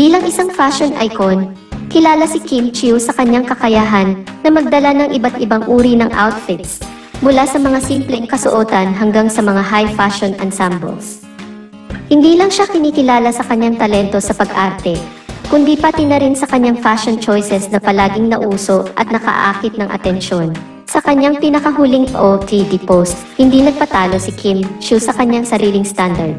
Bilang isang fashion icon, kilala si Kim Chiu sa kanyang kakayahan na magdala ng iba't ibang uri ng outfits, mula sa mga simpleng kasuotan hanggang sa mga high fashion ensembles. Hindi lang siya kinikilala sa kanyang talento sa pag-arte, kundi pati na rin sa kanyang fashion choices na palaging nauso at nakaakit ng atensyon. Sa kanyang pinakahuling OOTD post, hindi nagpatalo si Kim Chiu sa kanyang sariling standard.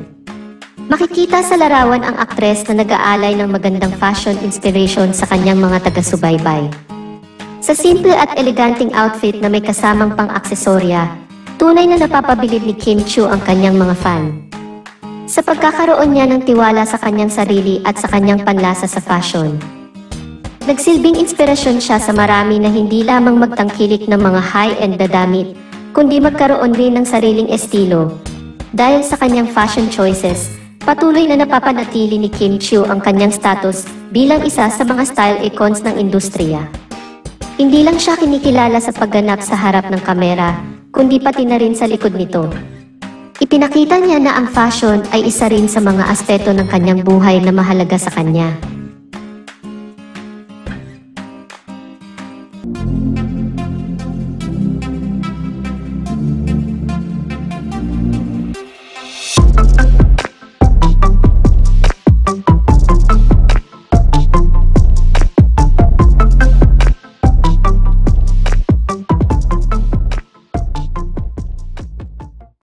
Makikita sa larawan ang aktres na nag-aalay ng magandang fashion inspiration sa kanyang mga taga-subaybay. Sa simple at eleganteng outfit na may kasamang pang-aksesorya, tunay na napapabilib ni Kim Chiu ang kanyang mga fan. Sa pagkakaroon niya ng tiwala sa kanyang sarili at sa kanyang panlasa sa fashion, nagsilbing inspirasyon siya sa marami na hindi lamang magtangkilik ng mga high-end na damit, kundi magkaroon rin ng sariling estilo. Dahil sa kanyang fashion choices, patuloy na napapanatili ni Kim Chiu ang kanyang status bilang isa sa mga style icons ng industriya. Hindi lang siya kinikilala sa pagganap sa harap ng kamera, kundi pati na rin sa likod nito. Ipinakita niya na ang fashion ay isa rin sa mga aspeto ng kanyang buhay na mahalaga sa kanya.